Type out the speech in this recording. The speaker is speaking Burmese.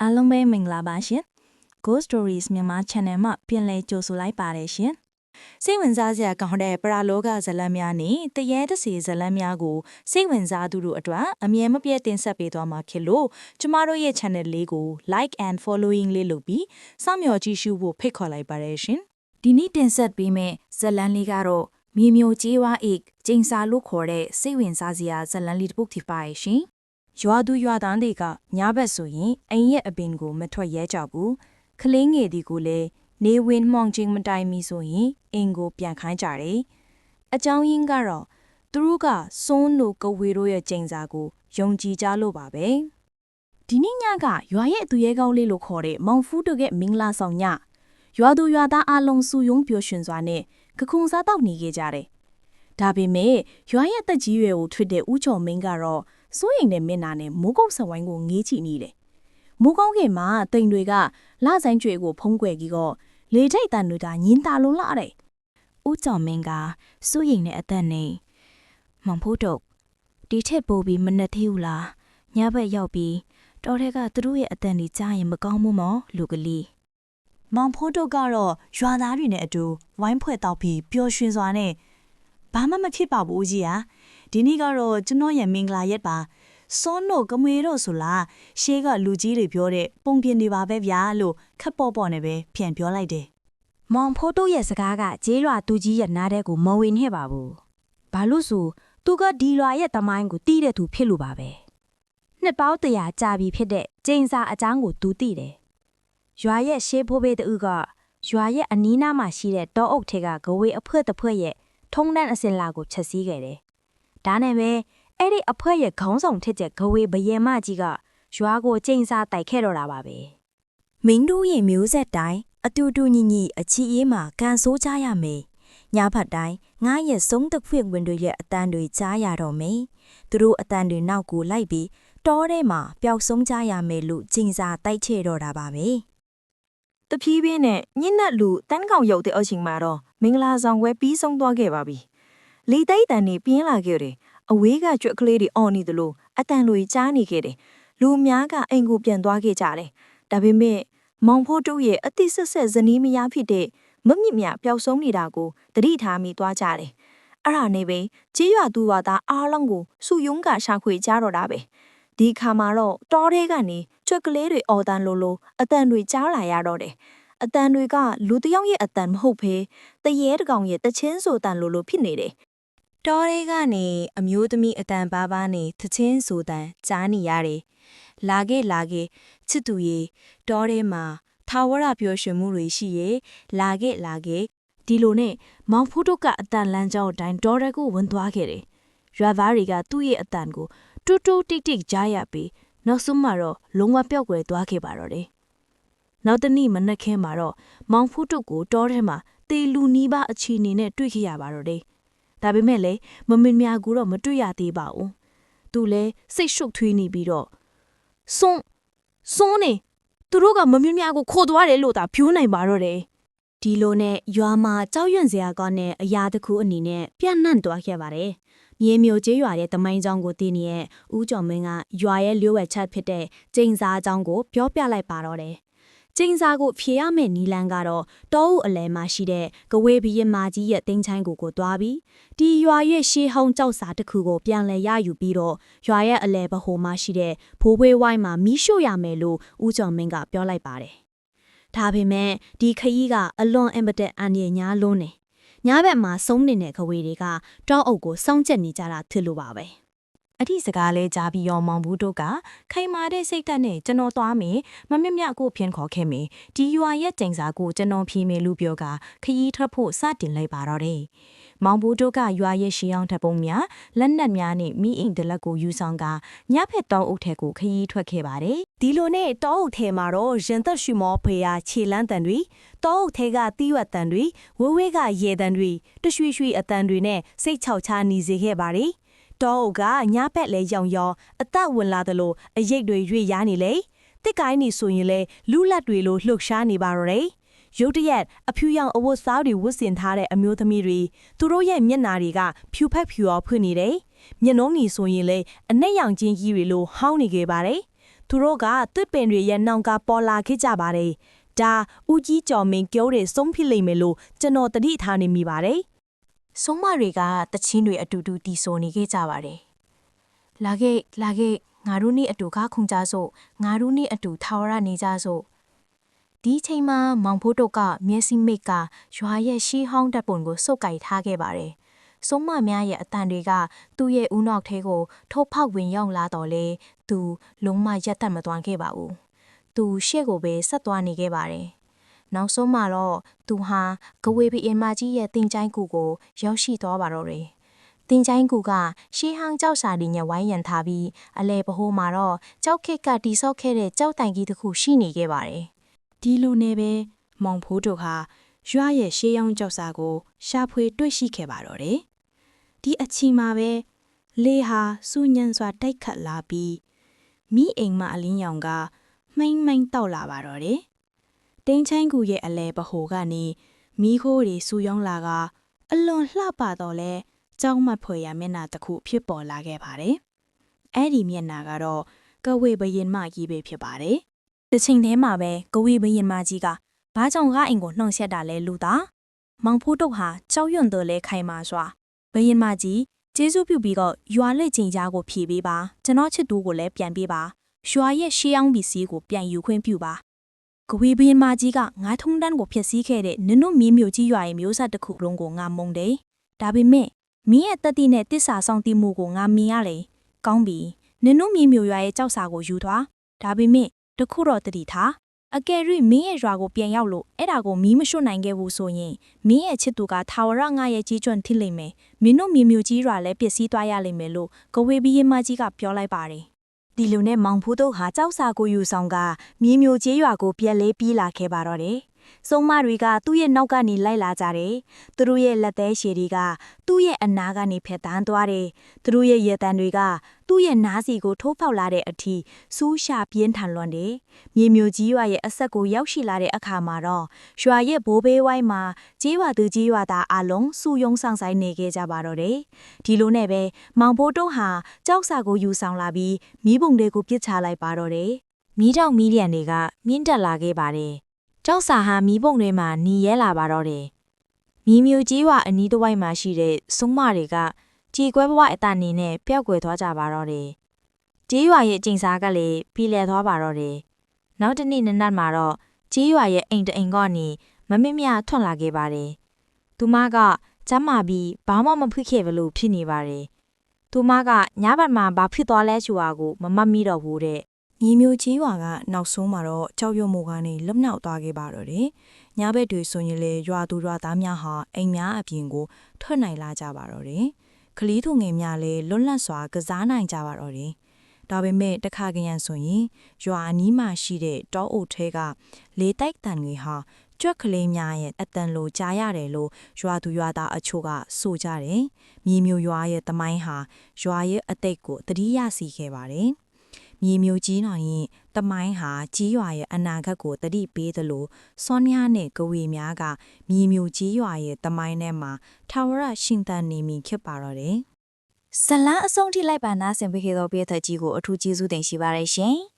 အားလုံးပဲမင်္ဂလာပါရှင် Ghost Stories မြန်မာ channel မှာပြန်လည်ကြိုဆိုလိုက်ပါတယ်ရှင်စိတ်ဝင်စားစရာကောင်းတဲ့ပရာလောကဇာတ်လမ်းများနဲ့တရေတစီဇာတ်လမ်းများကိုစိတ်ဝင်စားသူတို့အတွက်အမြဲမပြတ်တင်ဆက်ပေးသွားမှာဖြစ်လို့ကျမတို့ရဲ့ channel လေးကို like and following လေးလုပ်ပြီးစောင့်မျှော်ကြည့်ရှုဖို့ဖိတ်ခေါ်လိုက်ပါတယ်ရှင်ဒီနေ့တင်ဆက်ပေးမယ့်ဇာတ်လမ်းလေးကတော့မြေမျိုးကြီးဝါအိတ်ကျင်းစာလို့ခေါ်တဲ့စိတ်ဝင်စားစရာဇာတ်လမ်းလေးတစ်ပုဒ်ဖြစ်ပါရဲ့ရှင်ရွာသူရွာသားတွေကညဘက်ဆိုရင်အိမ်ရဲ့အပင်ကိုမထွက်ရဲကြဘူးကလေးငယ်ဒီကိုလည်းနေဝင်မှောင်ချင်းမတိုင်မီဆိုရင်အိမ်ကိုပြန်ခိုင်းကြတယ်အကြောင်းရင်းကတော့သူတို့ကစွန်းတို့ကဝေတို့ရဲ့ကျင်းစာကိုယုံကြည်ကြလို့ပါပဲဒီနေ့ညကရွာရဲ့သူရဲကောင်းလေးလို့ခေါ်တဲ့မောင်ဖူးတို့ရဲ့မင်္ဂလာဆောင်ညရွာသူရွာသားအလုံးစုယုံပျော်ရွှင်စွာနဲ့ကခုန်စားတောက်နေကြတယ်ဒါပေမဲ့ရွာရဲ့တက်ကြီးရွယ်ကိုထွတ်တဲ့ဦးချော်မင်းကတော့စိုးရိမ်တဲ့မျက်နှာနဲ့မိုးကုတ်ဆဝိုင်းကိုငေးချနေတယ်။မိုးကောင်းခင်မှာတိမ်တွေကလဆိုင်ကျွေကိုဖုံးကွယ်ကြီးတော့လေထိတ်တန်တွေကညင်းတာလုံးလာတယ်။ဦးကျော်မင်းကစိုးရိမ်တဲ့အသက်နဲ့မောင်ဖို့တော့ဒီထက်ပိုပြီးမနှက်သေးဘူးလား။ညဘက်ရောက်ပြီးတော်တဲ့ကသူတို့ရဲ့အသက်တွေကြားရင်မကောင်းဘူးမော်လူကလေး။မောင်ဖို့တော့ကတော့ရွာသားတွေနဲ့အတူဝိုင်းဖွဲ့တောက်ပြီးပျော်ရွှင်စွာနဲ့ဘာမှမဖြစ်ပါဘူးကြီးဟာဒီနေ့ကတော့ကျွန်တော်ရဲ့မင်္ဂလာရက်ပါစောနိုကမွေတော့ဆိုလားရှေးကလူကြီးတွေပြောတဲ့ပုံပြင်တွေပါပဲဗျာလို့ခက်ပေါ့ပေါ့နဲ့ပဲပြန်ပြောလိုက်တယ်မောင်ဖိုးတို့ရဲ့စကားကဂျေးရွာသူကြီးရဲ့နားတဲ့ကိုမဝင်ခဲ့ပါဘူးဘာလို့ဆိုသူကဒီရွာရဲ့တမိုင်းကိုတီးတဲ့သူဖြစ်လို့ပါပဲနှစ်ပေါင်းတရာကြာပြီဖြစ်တဲ့ကျင်းစာအကြောင်းကိုသူသိတယ်ရွာရဲ့ရှေးဖိုးဘေးတူကရွာရဲ့အနီးနားမှာရှိတဲ့တောအုပ်ထဲကဂဝေးအဖွက်တစ်ဖွက်ရဲ့ထုံးတန်းအစင်လာကိုချက်စီးခဲ့တယ်ဒါနဲ့ပဲအဲ့ဒီအဖွဲရဲ့ခေါင်းဆောင်ထက်တဲ့ဂဝေဘယင်မကြီးကရွာကိုကျင်းစားတိုက်ခဲ့တော့တာပါပဲမင်းတို့ရဲ့မျိုးဆက်တိုင်းအတူတူညီညီအချီအေးမှာကန်ဆိုးကြရမယ်ညဖက်တိုင်းငါရဲ့ဆုံးတစ်ဖွင့်ဝင်တွေရဲ့အတန်တွေကြားရတော့မယ်သူတို့အတန်တွေနောက်ကိုလိုက်ပြီးတောထဲမှာပျောက်ဆုံးကြရမယ်လို့ကျင်းစားတိုက်ချေတော့တာပါပဲတဖြည်းဖြည်းနဲ့ညစ်နက်လူတန်းကောင်ရုပ်တဲ့အချိန်မှာတော့မင်္ဂလာဆောင်ဝဲပြီးဆုံးသွားခဲ့ပါပြီလေသိက်တန်နေပြင်းလာခဲ့တယ်အဝေးကကြွက်ကလေးတွေအော်နေသလိုအတန်တွေကြားနေခဲ့တယ်လူများကအိမ်ကိုပြန်သွားခဲ့ကြတယ်ဒါပေမဲ့မောင်ဖို့တို့ရဲ့အတိဆက်ဆက်ဇနီးမယားဖြစ်တဲ့မမြင့်မြပျောက်ဆုံးနေတာကိုတတိထားမိသွားကြတယ်အဲ့ဒါနဲ့ပဲကြေးရွာသူရွာသားအားလုံးကိုစုယုံကရှာခွေကြတော့တာပဲဒီခါမှာတော့တောထဲကနေကြွက်ကလေးတွေအော်တန်လိုအတန်တွေကြားလာရတော့တယ်အတန်တွေကလူတယောက်ရဲ့အတန်မဟုတ်ဘဲတရေတကောင်ရဲ့တချင်းဆိုတန်လိုဖြစ်နေတယ်တောထဲကနေအမျိုးသမီးအတန်ပါပါနဲ့သချင်းဆိုတန်ကြားနေရတယ်။လာခဲ့ချစ်သူရေတောထဲမှာထာဝရပျော်ရွှင်မှုတွေရှိရဲ့လာခဲ့ဒီလိုနဲ့မောင်ဖူးတို့ကအတန်လမ်းကြောင်းအတိုင်းတောထဲကိုဝင်သွားခဲ့တယ်။ရွာသားတွေကသူ့ရဲ့အတန်ကိုတူတူတိတ်ကြားရပြီးနောက်ဆုံးမှာတော့လုံးဝပျောက်ကွယ်သွားခဲ့ပါတော့တယ်။နောက်တနေ့မနက်ခင်းမှာတော့မောင်ဖူးတို့ကိုတောထဲမှာတေလူနီးပါအခြေအနေနဲ့တွေ့ခဲ့ရပါတော့တယ်။ဒါပေမဲ့လည်းမမင်းများကိုတော့မတွေ့ရသေးပါဘူး။သူလည်းစိတ်ရှုပ်ထွေးနေပြီးတော့စွန်းနေသူတို့ကမမင်းများကိုခိုးသွားတယ်လို့သာပြောနိုင်ပါတော့တယ်။ဒီလိုနဲ့ရွာမှာကြောက်ရွံ့စရာကောင်းတဲ့အရာတစ်ခုအနေနဲ့ပြန့်နှံ့သွားခဲ့ပါတယ်။မြေမျိုးကျေးရွာရဲ့တမိုင်းကြောင်းကိုသိနေတဲ့ဦးကျော်မင်းကရွာရဲ့လျှို့ဝှက်ချက်ဖြစ်တဲ့ကျင်းစားအကြောင်းကိုပြောပြလိုက်ပါတော့တယ်။ကျင်းစာကိုဖြေရမယ့်နီလန်းကတော့တောအုပ်အလဲမှာရှိတဲ့ကဝေဘီရင်မာကြီးရဲ့တင်းချိုင်းကိုသွားပြီးဒီရွာရဲ့ရှေးဟောင်းကြောက်စာတစ်ခုကိုပြန်လဲရယူပြီးတော့ရွာရဲ့အလဲဘဟိုမှာရှိတဲ့ဘိုးဘွေးဝိုင်းမှာမီးရှို့ရမယ်လို့ဦးကျော်မင်းကပြောလိုက်ပါတယ်။ဒါပေမဲ့ဒီခရီးကအလွန်အင်ပတက်အန်ရညာလွန်းနေ။ညဘက်မှာဆုံးနေတဲ့ကဝေတွေကတောအုပ်ကိုစောင့်ကြက်နေကြတာဖြစ်လို့ပါပဲ။အထီးစကားလဲကြားပြီးရောမောင်ဘူးတို့ကခိုင်မာတဲ့စိတ်ဓာတ်နဲ့ကျွန်တော်သွားမယ်မမြမြကိုဖြင်းခေါ်ခဲ့မယ်ဒီရွာရဲ့ကျိန်စာကိုကျွန်တော်ဖြေမယ်လို့ပြောကခရီးထွက်ဖို့စတင်လိုက်ပါတော့တယ်မောင်ဘူးတို့ကရွာရဲ့ရှီအောင်ထပ်ပုံများလက်နက်များနဲ့မိအိမ်တလက်ကိုယူဆောင်ကညဖက်တောအုပ်ထဲကိုခရီးထွက်ခဲ့ပါတယ်ဒီလိုနဲ့တောအုပ်ထဲမှာတော့ရင်သက်ရှူမောဖေယာခြေလန်းတန်တွေတောအုပ်ထဲကတီးဝက်တန်တွေဝဝဲကရေတန်တွေတရွှေရွှေအတန်တွေနဲ့စိတ်ချောက်ချနေစေခဲ့ပါတယ်တောအုပ်ကညဘက်လဲရောင်အသက်ဝင်လာသလိုအရိတ်တွေရွေ့ရနေလေတစ်ကိုင်းနေဆိုရင်လဲလူလက်တွေလိုလှုပ်ရှားနေပါတော့တယ်ရုတ်တရက်အဖြူရောင်အဝတ်စားတွေဝတ်ဆင်ထားတဲ့အမျိုးသမီးတွေသူတို့ရဲ့မျက်နာတွေကဖြူဖက်ဖြူအောင်ဖွင့်နေတယ်မျက်နှာကြီးဆိုရင်လဲအနက်ရောင်ချင်းကြီးတွေလိုဟောင်းနေခဲ့ပါတယ် သူတို့ကတစ်ပင်တွေရဲ့နောင်ကပေါ်လာခဲ့ကြပါတယ်ဒါဦးကြီးကျော်မင်းပြောတဲ့ဆုံးဖြစ်လိမ့်မယ်လို့ကျွန်တော်တတိထားနေမိပါတယ် ဆုံးမတွေကတချင်းတွေအတူတူတီဆိုနေခဲ့ကြပါတယ်လာခဲ့ငါတို့နေ့အတူကားခုန်ကြစို့ငါတို့နေ့အတူထာဝရနေကြစို့ဒီချိန်မှာမောင်ဖိုးတို့ကမျက်စိမိတ်ကရွာရဲ့ရှေးဟောင်းတပ်ပုံကိုစုပ်ကိုက်ထားခဲ့ပါတယ်ဆုံးမများရဲ့အတန်တွေကသူ့ရဲ့ဦးနောက်ထဲကိုထိုးဖောက်ဝင်ရောက်လာတော့လေသူလုံးမရက်တတ်မသွားခဲ့ပါဘူးသူရှေ့ကိုပဲဆက်သွားနေခဲ့ပါတယ်နောက်ဆုံးမှာတော့သူဟာကဝေဘီအင်မကြီးရဲ့တင်ချိုင်းကူကိုရောက်ရှိသွားပါတော့တယ်တင်ချိုင်းကူကရှေးဟောင်းကြောက်စာတွေနဲ့ဝိုင်းရံထားပြီးအလဲပဟိုးမှာတော့ကြောက်ခက်ကတိဆောက်ခဲ့တဲ့ကြောက်တိုင်ကြီးတစ်ခုရှိနေခဲ့ပါတယ်ဒီလိုနဲ့ပဲမောင်ဖိုးတို့ဟာရွာရဲ့ရှေးရောင်းကြောက်စာကိုရှာဖွေတွေ့ရှိခဲ့ပါတော့တယ်ဒီအချိန်မှာပဲလေဟာစူညံစွာတိုက်ခတ်လာပြီးမိအိမ်မအလင်းရောင်ကမှိမ့်တောက်လာပါတော့တယ်တင်းချိုင်းကူရဲ့အလဲပဟိုကနေမိခိုးတွေစူယောင်းလာကအလွန်လှပတော့လဲကြောက်မတ်ဖွယ်ရမျက်နှာတစ်ခုဖြစ်ပေါ်လာခဲ့ပါတယ်အဲ့ဒီမျက်နှာကတော့ကဝေဘရင်မကြီးပဲဖြစ်ပါတယ်တစ်ချိန်တည်းမှာပဲကဝေဘရင်မကြီးကဘာကြောင့်ငါအိမ်ကိုနှောင့်ယှက်တာလဲလူသားမောင်ဖိုးတို့ဟာကြောက်ရွံ့တော်လဲခိုင်မာစွာဘရင်မကြီးကျေးဇူးပြုပြီးတော့ရွာလက်ချင်းကြားကိုဖြေပေးပါကျွန်တော်ချစ်သူကိုလည်းပြန်ပေးပါရွာရဲ့ရှေးအောင်ပစ္စည်းကိုပြန်ယူခွင့်ပြုပါကဝေဘရင်မကြီးကငါထုံတန်းကိုဖျက်ဆီးခဲ့တဲ့နင်တို့မင်းမျိုးကြီးရွာရဲ့မျိုးဆက်တစ်ခုလုံးကိုငါမုန်းတယ်ဒါပေမဲ့မင်းရဲ့တတိနဲ့တစ္ဆာဆောင်တိမှုကိုငါမြင်ရလေကောင်းပြီနင်တို့မင်းမျိုးရွာရဲ့ကြောက်စာကိုယူသွားဒါပေမဲ့တခုတော့တတိထားအကယ်၍မင်းရဲ့ရွာကိုပြန်ရောက်လို့အဲ့ဒါကိုမီးမရွှတ်နိုင်ခဲ့ဘူးဆိုရင်မင်းရဲ့ချစ်သူကထာဝရငါရဲ့ကြီးကျွမ်းထိလိမ့်မယ်မင်းတို့မြေမျိုးကြီးရွာလည်းပျက်စီးသွားရလိမ့်မယ်လို့ကဝေဘီရင်မကြီးကပြောလိုက်ပါတယ်ဒီလိုနဲ့မောင်ဖိုးတို့ဟာကြောက်စာကိုယူဆောင်ကမြေမျိုးကြီးရွာကိုပြက်လေးပြေးလာခဲ့ပါတော့တယ်စုံမတွေကသူ့ရဲ့နောက်ကနေလိုက်လာကြတယ်။သူတို့ရဲ့လက်သေးရှည်တွေကသူ့ရဲ့အနာကနေဖက်တန်းသွားတယ်။သူတို့ရဲ့ရဲတံတွေကသူ့ရဲ့နားစီကိုထိုးဖောက်လာတဲ့အထိစူးရှာပြင်းထန်လွန်တယ်။မြေမျိုးကြီးရွာရဲ့အဆက်ကိုရောက်ရှိလာတဲ့အခါမှာတော့ရွာရဲ့ဘိုးဘေးဝိုင်းမှာကြီးရွာသူကြီးရွာသားအလုံးစူယုံဆောင်ဆိုင်နေခဲ့ကြပါတော့တယ်။ဒီလိုနဲ့ပဲမောင်ဖိုးတို့ဟာကြောက်စာကိုယူဆောင်လာပြီးမိဘုံတွေကိုပြစ်ချလိုက်ပါတော့တယ်။မိတောင်မီလီယံတွေကမြင့်တက်လာခဲ့ပါတယ်။ကြောက်စာဟာမီးပုံတွေမှာหนีရဲလာပါတော့တယ်။မီးမျိုးကြီးဝအနီးတစ်ဝိုက်မှာရှိတဲ့စုံမတွေကကြေကွဲဘဝအတန်နေနဲ့ပျောက်ကွယ်သွားကြပါတော့တယ်။ကြေးရွာရဲ့ကျိန်စာကလည်းပြီးလည်သွားပါတော့တယ်။နောက်တစ်နေ့နနက်မှာတော့ကြေးရွာရဲ့အိမ်တအိမ်ကနေမမစ်မြထွန့်လာခဲ့ပါတယ်။သူမကကျမ်းမာပြီးဘာမှမဖြစ်ခဲ့ဘလို့ဖြစ်နေပါတယ်။သူမကညဘက်မှာဘာဖြစ်သွားလဲဆိုတာကိုမမှတ်မိတော့ဘူးတဲ့။မြေမျိုးကြီးရွာကနောက်ဆုံးမှာတော့ကြောက်ရွံ့မှုကနေလွတ်မြောက်သွားခဲ့ပါတော့တယ်။ညဘက်တွေဆိုရင်လေရွာသူရွာသားများဟာအိမ်များအပြင်ကိုထွက်နိုင်လာကြပါတော့တယ်။ကလေးသူငယ်များလည်းလွတ်လပ်စွာကစားနိုင်ကြပါတော့တယ်။ဒါပေမဲ့တခါကရန်ဆိုရင်ရွာအနီးမှာရှိတဲ့တောအုပ်ထဲကလေတိုက်တန်တွေဟာကြွက်ကလေးများရဲ့အတန်လိုကြားရတယ်လို့ရွာသူရွာသားအချို့ကဆိုကြတယ်။မြေမျိုးရွာရဲ့တမိုင်းဟာရွာရဲ့အတိတ်ကိုတတိယစီခဲ့ပါတယ်။မြေမျိုးကြီးတော်ရင်တမိုင်းဟာကြီးရွာရဲ့အနာဂတ်ကိုတတိပေးသလိုစောနျားနဲ့ကဝေများကမြေမျိုးကြီးရွာရဲ့တမိုင်းထဲမှာထာဝရရှင်သန်နေမိဖြစ်ပါတော့တယ်ဇလန်းအဆုံးထိလိုက်ပါနာဆင်ပေးခဲ့သောပရိသတ်ကြီးကိုအထူးကျေးဇူးတင်ရှိပါရရှင်။